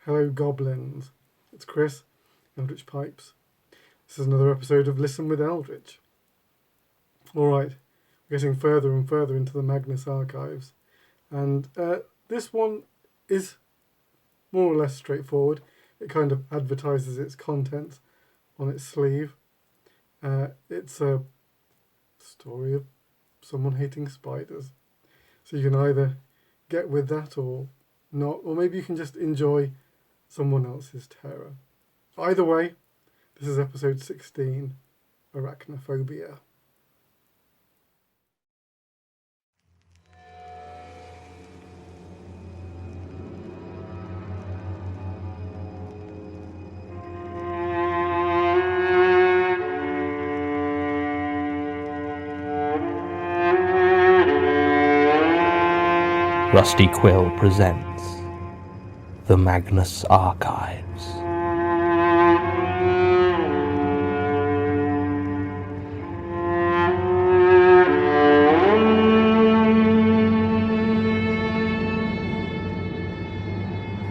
Hello, goblins. It's Chris, Eldritch Pipes. This is another episode of Listen with Eldritch. Alright, we're getting further and further into the Magnus archives. And this one is more or less straightforward. It kind of advertises its contents on its sleeve. It's a story of someone hating spiders. So you can either get with that or not, or maybe you can just enjoy someone else's terror. Either way, this is episode 16, Arachnophobia. Rusty Quill presents The Magnus Archives.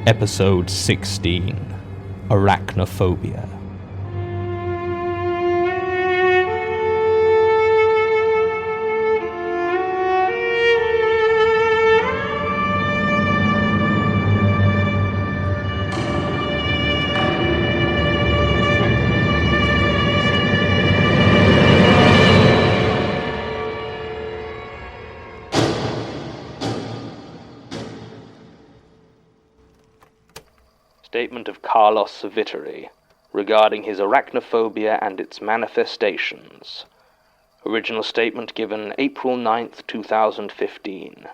Episode 16, Arachnophobia. Statement of Carlos Vittery regarding his arachnophobia and its manifestations. Original statement given April 9th, 2015.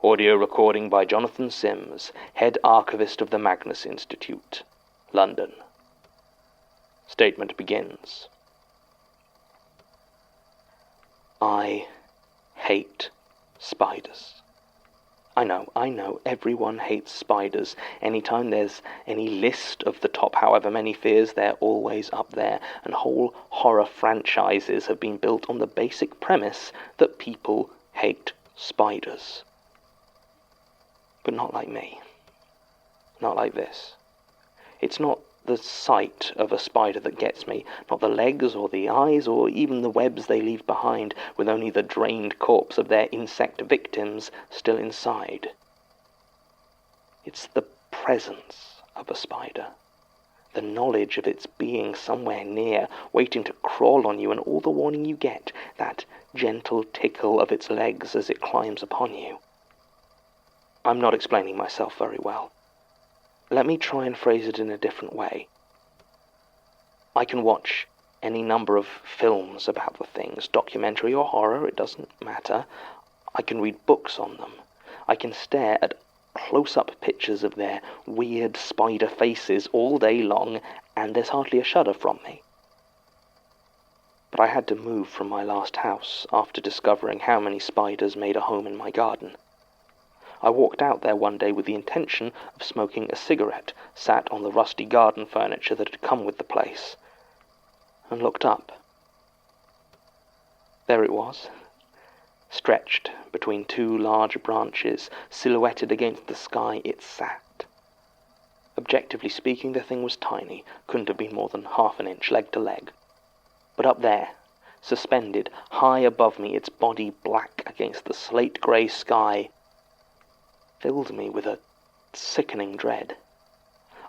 Audio recording by Jonathan Sims, head archivist of the Magnus Institute, London. Statement begins. I hate spiders. I know, everyone hates spiders. Anytime there's any list of the top however many fears, they're always up there, and whole horror franchises have been built on the basic premise that people hate spiders. But not like me. Not like this. It's not the sight of a spider that gets me, not the legs or the eyes or even the webs they leave behind with only the drained corpse of their insect victims still inside. It's the presence of a spider, the knowledge of its being somewhere near, waiting to crawl on you, and all the warning you get, that gentle tickle of its legs as it climbs upon you. I'm not explaining myself very well. Let me try and phrase it in a different way. I can watch any number of films about the things, documentary or horror, it doesn't matter. I can read books on them. I can stare at close-up pictures of their weird spider faces all day long, and there's hardly a shudder from me. But I had to move from my last house after discovering how many spiders made a home in my garden. I walked out there one day with the intention of smoking a cigarette, sat on the rusty garden furniture that had come with the place, and looked up. There it was, stretched between two large branches, silhouetted against the sky. It sat. Objectively speaking, the thing was tiny, couldn't have been more than half an inch, leg to leg. But up there, suspended, high above me, its body black against the slate-grey sky, filled me with a sickening dread.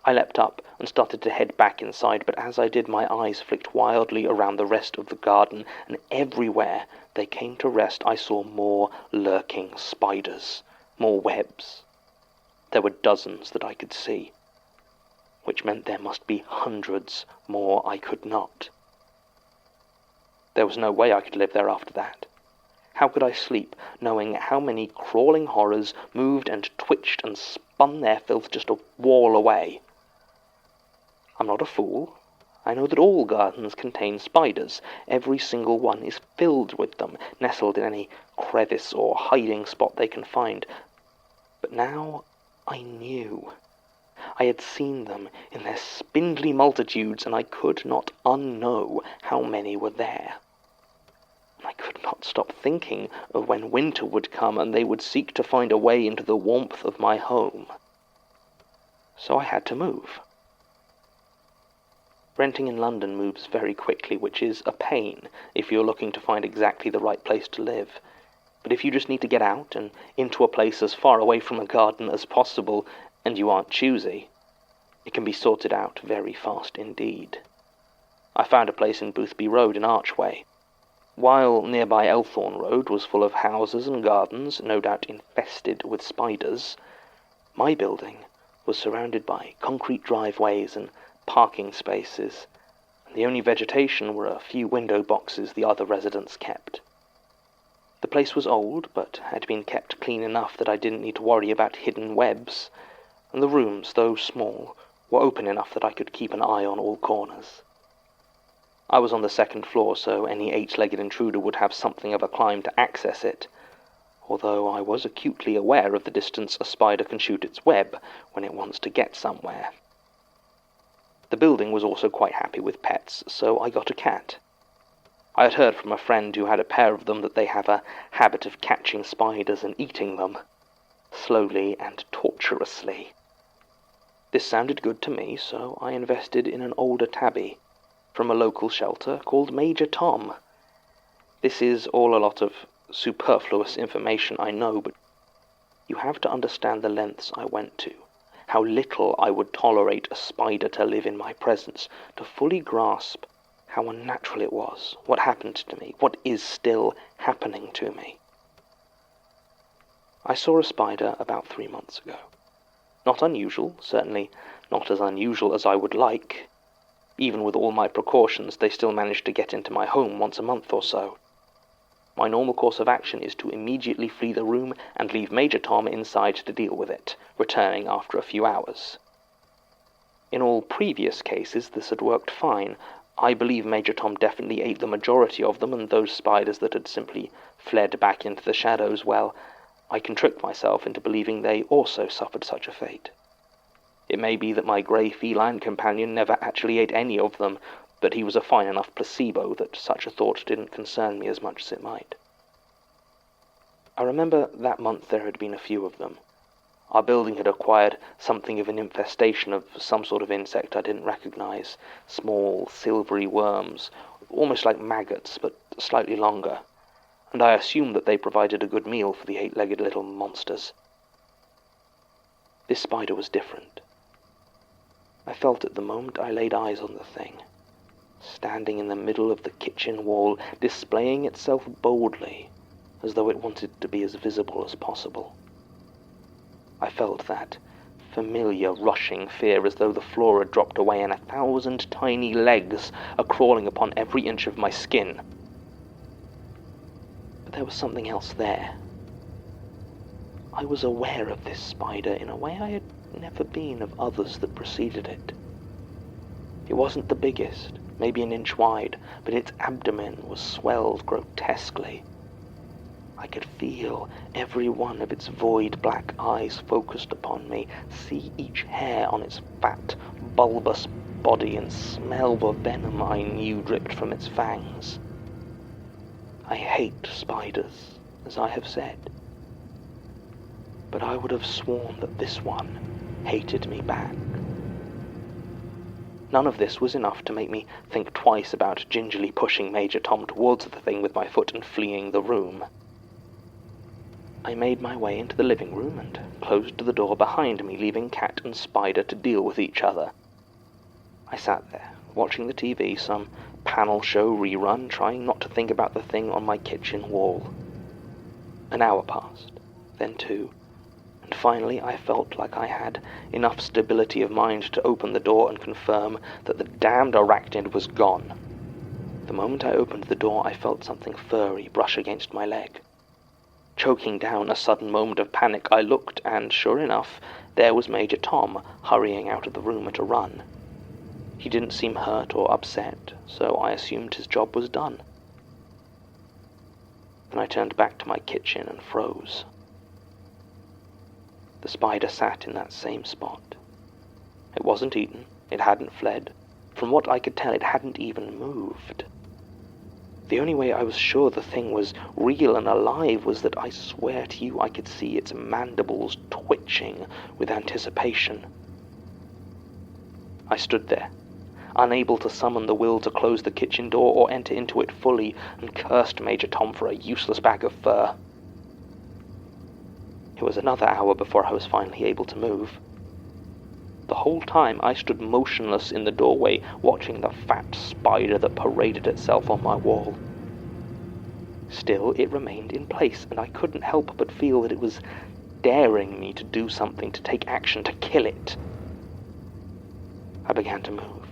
I leapt up and started to head back inside, but as I did, my eyes flicked wildly around the rest of the garden, and everywhere they came to rest I saw more lurking spiders, more webs. There were dozens that I could see, which meant there must be hundreds more I could not. There was no way I could live there after that. How could I sleep, knowing how many crawling horrors moved and twitched and spun their filth just a wall away? I'm not a fool. I know that all gardens contain spiders. Every single one is filled with them, nestled in any crevice or hiding spot they can find. But now I knew. I had seen them in their spindly multitudes, and I could not unknow how many were there. I could not stop thinking of when winter would come and they would seek to find a way into the warmth of my home. so I had to move. Renting in London moves very quickly, which is a pain if you're looking to find exactly the right place to live. But if you just need to get out and into a place as far away from a garden as possible, and you aren't choosy, it can be sorted out very fast indeed. I found a place in Boothby Road in Archway. While nearby Elthorne Road was full of houses and gardens, no doubt infested with spiders, my building was surrounded by concrete driveways and parking spaces, and the only vegetation were a few window boxes the other residents kept. The place was old, but had been kept clean enough that I didn't need to worry about hidden webs, and the rooms, though small, were open enough that I could keep an eye on all corners. I was on the second floor, so any eight-legged intruder would have something of a climb to access it, although I was acutely aware of the distance a spider can shoot its web when it wants to get somewhere. The building was also quite happy with pets, so I got a cat. I had heard from a friend who had a pair of them that they have a habit of catching spiders and eating them, slowly and torturously. This sounded good to me, so I invested in an older tabby from a local shelter called Major Tom. This is all a lot of superfluous information, I know, but you have to understand the lengths I went to, how little I would tolerate a spider to live in my presence, to fully grasp how unnatural it was, what happened to me, what is still happening to me. I saw a spider about 3 months ago. Not unusual, certainly not as unusual as I would like. Even with all my precautions, they still managed to get into my home once a month or so. My normal course of action is to immediately flee the room and leave Major Tom inside to deal with it, returning after a few hours. In all previous cases, this had worked fine. I believe Major Tom definitely ate the majority of them, and those spiders that had simply fled back into the shadows, well, I can trick myself into believing they also suffered such a fate. It may be that my grey feline companion never actually ate any of them, but he was a fine enough placebo that such a thought didn't concern me as much as it might. I remember that month there had been a few of them. Our building had acquired something of an infestation of some sort of insect I didn't recognize, small, silvery worms, almost like maggots, but slightly longer, and I assumed that they provided a good meal for the eight-legged little monsters. This spider was different. I felt it the moment I laid eyes on the thing, standing in the middle of the kitchen wall, displaying itself boldly, as though it wanted to be as visible as possible. I felt that familiar rushing fear, as though the floor had dropped away and 1,000 tiny legs are crawling upon every inch of my skin. But there was something else there. I was aware of this spider in a way I had never been of others that preceded it. It wasn't the biggest, maybe an inch wide, but its abdomen was swelled grotesquely. I could feel every one of its void black eyes focused upon me, see each hair on its fat, bulbous body, and smell the venom I knew dripped from its fangs. I hate spiders, as I have said, but I would have sworn that this one hated me back. None of this was enough to make me think twice about gingerly pushing Major Tom towards the thing with my foot and fleeing the room. I made my way into the living room and closed the door behind me, leaving cat and spider to deal with each other. I sat there, watching the TV, some panel show rerun, trying not to think about the thing on my kitchen wall. An hour passed, then 2, and finally I felt like I had enough stability of mind to open the door and confirm that the damned arachnid was gone. The moment I opened the door, I felt something furry brush against my leg. Choking down a sudden moment of panic, I looked, and sure enough, there was Major Tom hurrying out of the room at a run. He didn't seem hurt or upset, so I assumed his job was done. Then I turned back to my kitchen and froze. The spider sat in that same spot. It wasn't eaten, it hadn't fled. From what I could tell, it hadn't even moved. The only way I was sure the thing was real and alive was that I swear to you I could see its mandibles twitching with anticipation. I stood there, unable to summon the will to close the kitchen door or enter into it fully, and cursed Major Tom for a useless bag of fur. It was another hour before I was finally able to move. The whole time I stood motionless in the doorway, watching the fat spider that paraded itself on my wall. Still, it remained in place, and I couldn't help but feel that it was daring me to do something, to take action, to kill it. I began to move.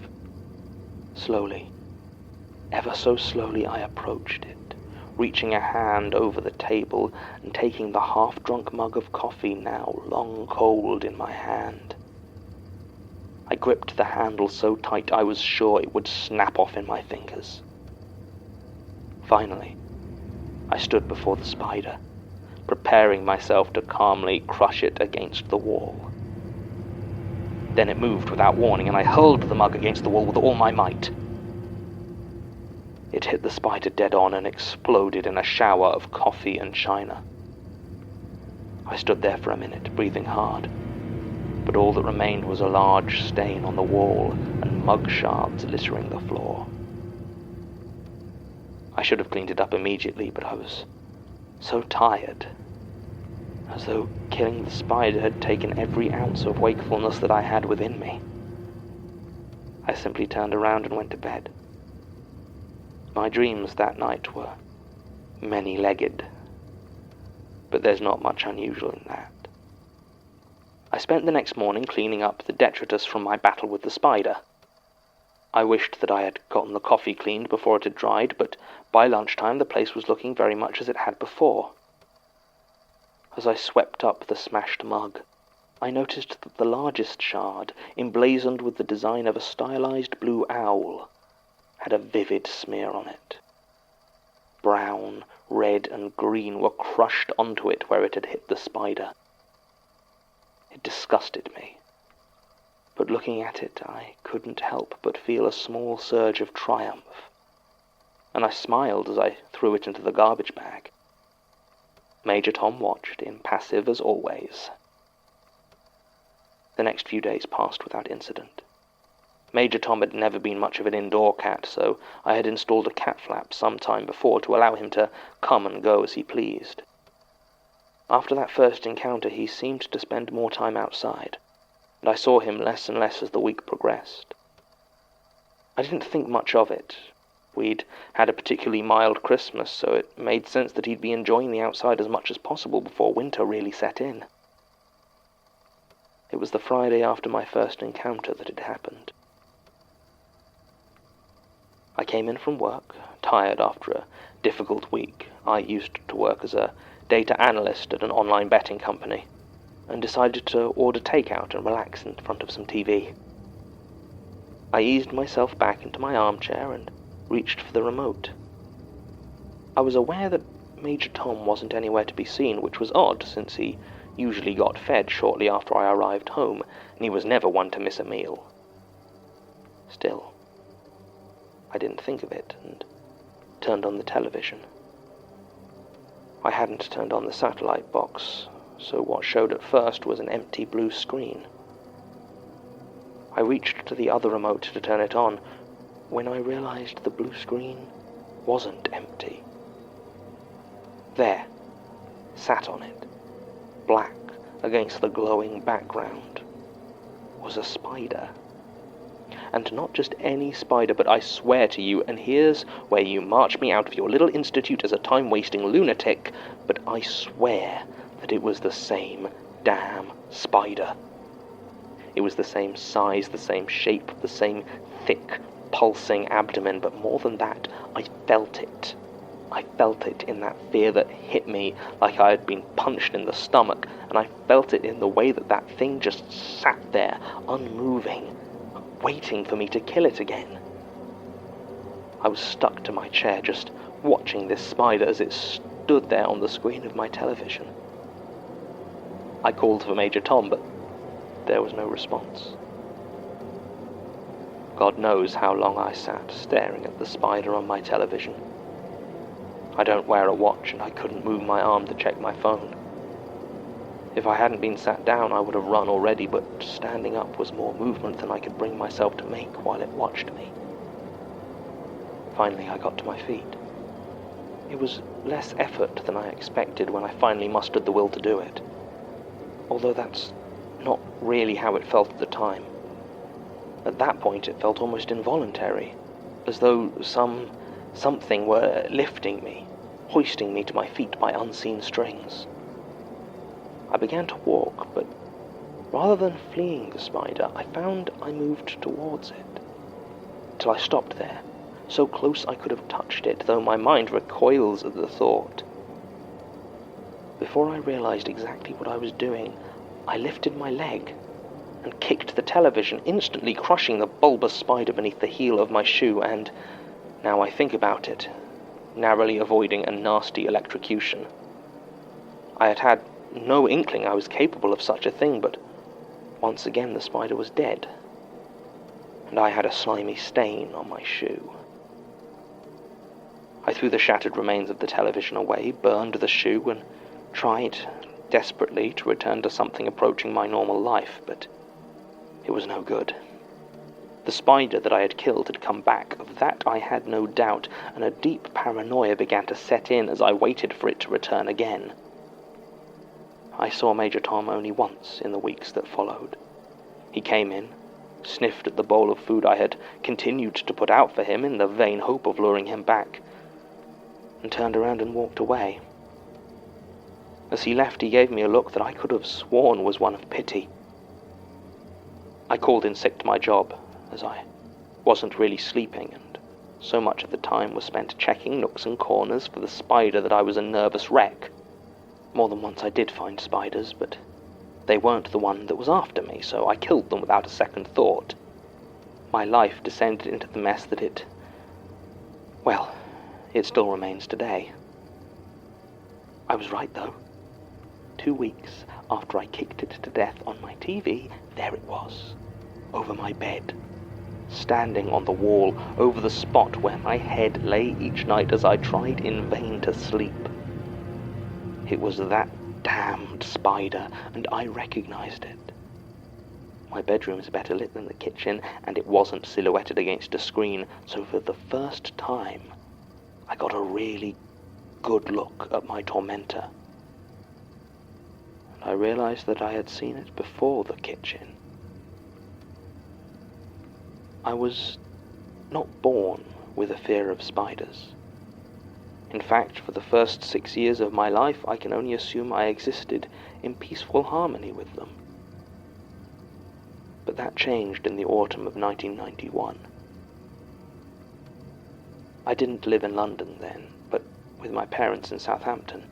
Slowly, ever so slowly, I approached it, reaching a hand over the table and taking the half-drunk mug of coffee, now long cold, in my hand. I gripped the handle so tight I was sure it would snap off in my fingers. Finally, I stood before the spider, preparing myself to calmly crush it against the wall. Then it moved without warning, and I hurled the mug against the wall with all my might. It hit the spider dead on and exploded in a shower of coffee and china. I stood there for a minute, breathing hard, but all that remained was a large stain on the wall and mug shards littering the floor. I should have cleaned it up immediately, but I was so tired, as though killing the spider had taken every ounce of wakefulness that I had within me. I simply turned around and went to bed. My dreams that night were many-legged, but there's not much unusual in that. I spent the next morning cleaning up the detritus from my battle with the spider. I wished that I had gotten the coffee cleaned before it had dried, but by lunchtime the place was looking very much as it had before. As I swept up the smashed mug, I noticed that the largest shard, emblazoned with the design of a stylized blue owl, had a vivid smear on it. Brown, red, and green were crushed onto it where it had hit the spider. It disgusted me, but looking at it, I couldn't help but feel a small surge of triumph, and I smiled as I threw it into the garbage bag. Major Tom watched, impassive as always. The next few days passed without incident. Major Tom had never been much of an indoor cat, so I had installed a cat flap some time before to allow him to come and go as he pleased. After that first encounter, he seemed to spend more time outside, and I saw him less and less as the week progressed. I didn't think much of it. We'd had a particularly mild Christmas, so it made sense that he'd be enjoying the outside as much as possible before winter really set in. It was the Friday after my first encounter that it happened. I came in from work, tired after a difficult week. I used to work as a data analyst at an online betting company, and decided to order takeout and relax in front of some TV. I eased myself back into my armchair and reached for the remote. I was aware that Major Tom wasn't anywhere to be seen, which was odd, since he usually got fed shortly after I arrived home, and he was never one to miss a meal. Still, I didn't think of it, and turned on the television. I hadn't turned on the satellite box, so what showed at first was an empty blue screen. I reached to the other remote to turn it on, when I realized the blue screen wasn't empty. There, sat on it, black against the glowing background, was a spider. And not just any spider, but I swear to you, and here's where you march me out of your little institute as a time-wasting lunatic, but I swear that it was the same damn spider. It was the same size, the same shape, the same thick, pulsing abdomen, but more than that, I felt it. I felt it in that fear that hit me like I had been punched in the stomach, and I felt it in the way that that thing just sat there, unmoving, waiting for me to kill it again. I was stuck to my chair, just watching this spider as it stood there on the screen of my television. I called for Major Tom, but there was no response. God knows how long I sat staring at the spider on my television. I don't wear a watch, and I couldn't move my arm to check my phone. If I hadn't been sat down, I would have run already, but standing up was more movement than I could bring myself to make while it watched me. Finally, I got to my feet. It was less effort than I expected when I finally mustered the will to do it, although that's not really how it felt at the time. At that point, it felt almost involuntary, as though something were lifting me, hoisting me to my feet by unseen strings. I began to walk, but rather than fleeing the spider, I found I moved towards it, till I stopped there, so close I could have touched it, though my mind recoils at the thought. Before I realized exactly what I was doing, I lifted my leg and kicked the television, instantly crushing the bulbous spider beneath the heel of my shoe, and, now I think about it, narrowly avoiding a nasty electrocution. I had had no inkling I was capable of such a thing, but once again the spider was dead, and I had a slimy stain on my shoe. I threw the shattered remains of the television away, burned the shoe, and tried desperately to return to something approaching my normal life, but it was no good. The spider that I had killed had come back, of that I had no doubt, and a deep paranoia began to set in as I waited for it to return again. I saw Major Tom only once in the weeks that followed. He came in, sniffed at the bowl of food I had continued to put out for him in the vain hope of luring him back, and turned around and walked away. As he left, he gave me a look that I could have sworn was one of pity. I called in sick to my job, as I wasn't really sleeping, and so much of the time was spent checking nooks and corners for the spider that I was a nervous wreck. More than once I did find spiders, but they weren't the one that was after me, so I killed them without a second thought. My life descended into the mess that it still remains today. I was right, though. 2 weeks after I kicked it to death on my TV, there it was, over my bed, standing on the wall, over the spot where my head lay each night as I tried in vain to sleep. It was that damned spider, and I recognized it. My bedroom is better lit than the kitchen, and it wasn't silhouetted against a screen, so for the first time, I got a really good look at my tormentor. And I realized that I had seen it before the kitchen. I was not born with a fear of spiders. In fact, for the first 6 years of my life, I can only assume I existed in peaceful harmony with them. But that changed in the autumn of 1991. I didn't live in London then, but with my parents in Southampton,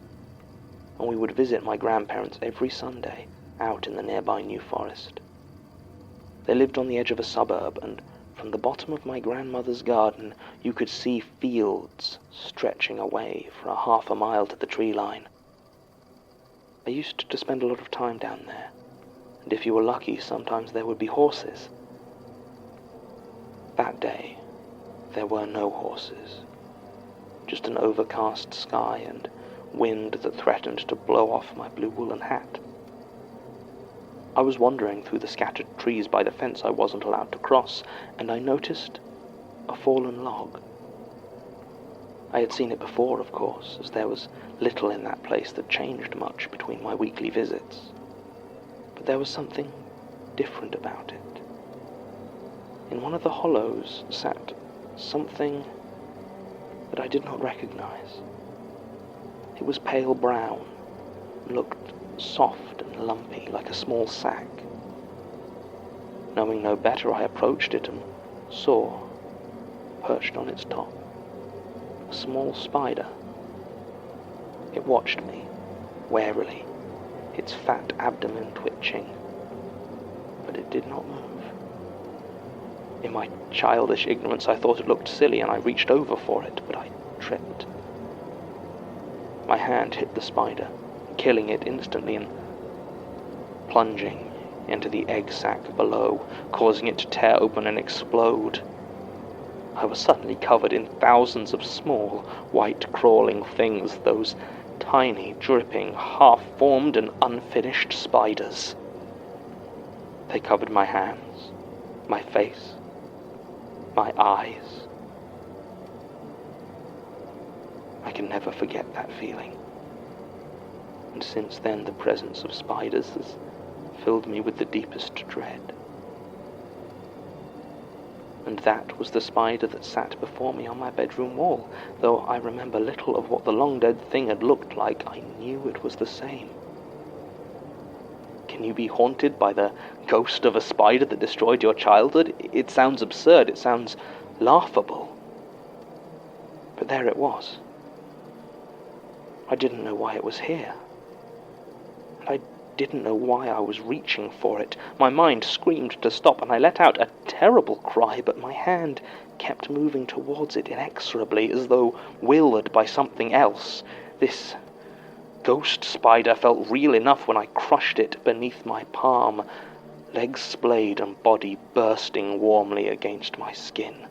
and we would visit my grandparents every Sunday out in the nearby New Forest. They lived on the edge of a suburb, and from the bottom of my grandmother's garden you could see fields stretching away for half a mile to the tree line. I used to spend a lot of time down there, and if you were lucky, sometimes there would be horses. That day, there were no horses, just an overcast sky and wind that threatened to blow off my blue woolen hat. I was wandering through the scattered trees by the fence I wasn't allowed to cross, and I noticed a fallen log. I had seen it before, of course, as there was little in that place that changed much between my weekly visits. But there was something different about it. In one of the hollows sat something that I did not recognize. It was pale brown and looked soft and lumpy like a small sack. Knowing no better, I approached it and saw, perched on its top, a small spider. It watched me, warily, its fat abdomen twitching, but it did not move. In my childish ignorance, I thought it looked silly, and I reached over for it, but I tripped. My hand hit the spider, killing it instantly and plunging into the egg sac below, causing it to tear open and explode. I was suddenly covered in thousands of small, white crawling things, those tiny, dripping, half-formed and unfinished spiders. They covered my hands, my face, my eyes. I can never forget that feeling. And since then, the presence of spiders has filled me with the deepest dread. And that was the spider that sat before me on my bedroom wall. Though I remember little of what the long-dead thing had looked like, I knew it was the same. Can you be haunted by the ghost of a spider that destroyed your childhood? It sounds absurd, it sounds laughable. But there it was. I didn't know why it was here. And I didn't know why I was reaching for it. My mind screamed to stop, and I let out a terrible cry, but my hand kept moving towards it inexorably, as though willed by something else. This ghost spider felt real enough when I crushed it beneath my palm, legs splayed and body bursting warmly against my skin.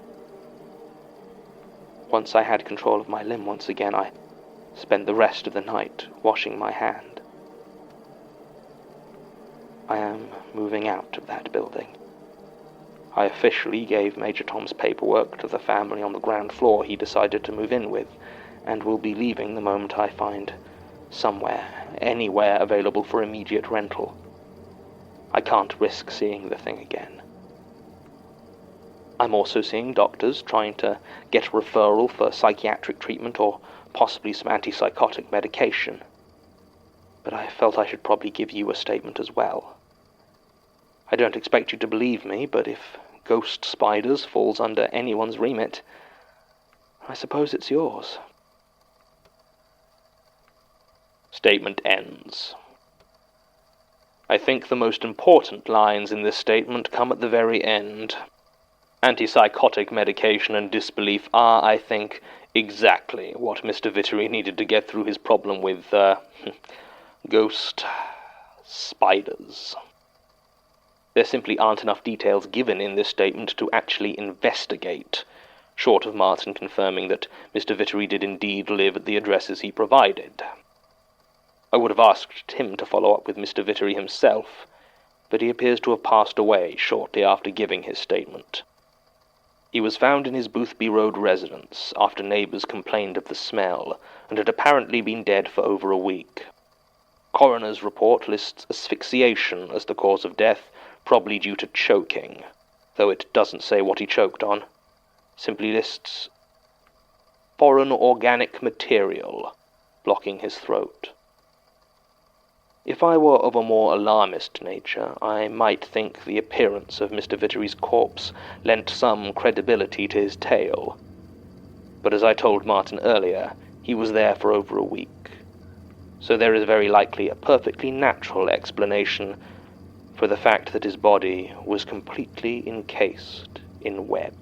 Once I had control of my limb once again, I spent the rest of the night washing my hand. I am moving out of that building. I officially gave Major Tom's paperwork to the family on the ground floor he decided to move in with, and will be leaving the moment I find somewhere, anywhere available for immediate rental. I can't risk seeing the thing again. I'm also seeing doctors, trying to get a referral for psychiatric treatment or possibly some antipsychotic medication. But I felt I should probably give you a statement as well. I don't expect you to believe me, but if ghost spiders falls under anyone's remit, I suppose it's yours. Statement ends. I think the most important lines in this statement come at the very end. Antipsychotic medication and disbelief are, I think, exactly what Mr. Vittery needed to get through his problem with, ghost spiders. There simply aren't enough details given in this statement to actually investigate, short of Martin confirming that Mr. Vittery did indeed live at the addresses he provided. I would have asked him to follow up with Mr. Vittery himself, but he appears to have passed away shortly after giving his statement. He was found in his Boothby Road residence after neighbours complained of the smell, and had apparently been dead for over a week. Coroner's report lists asphyxiation as the cause of death, probably due to choking, though it doesn't say what he choked on. Simply lists foreign organic material blocking his throat. If I were of a more alarmist nature, I might think the appearance of Mr. Vittery's corpse lent some credibility to his tale. But as I told Martin earlier, he was there for over a week, so there is very likely a perfectly natural explanation for the fact that his body was completely encased in web.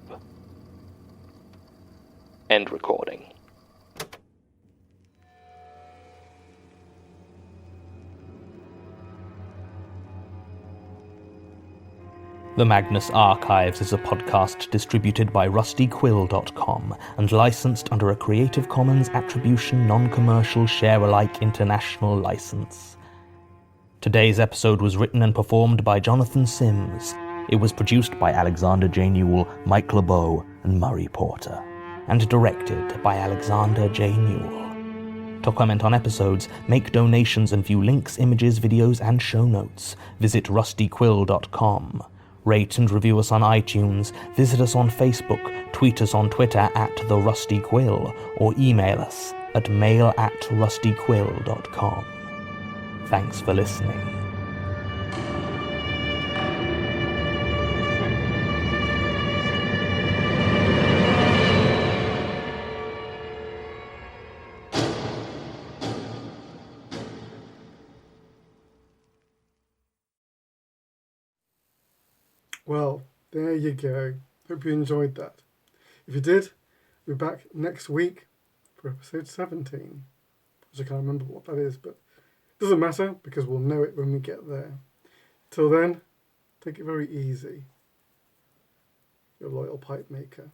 End recording. The Magnus Archives is a podcast distributed by rustyquill.com and licensed under a Creative Commons Attribution Non-Commercial Share-alike International License. Today's episode was written and performed by Jonathan Sims. It was produced by Alexander J. Newell, Mike LeBeau, and Murray Porter, and directed by Alexander J. Newell. To comment on episodes, make donations, and view links, images, videos, and show notes, visit rustyquill.com. Rate and review us on iTunes, visit us on Facebook, tweet us on Twitter @TheRustyQuill, or email us at mail@rustyquill.com. Thanks for listening. Well, there you go. Hope you enjoyed that. If you did, we're back next week for episode 17. Which I can't remember what that is, but it doesn't matter because we'll know it when we get there. Till then, take it very easy. Your loyal pipe maker.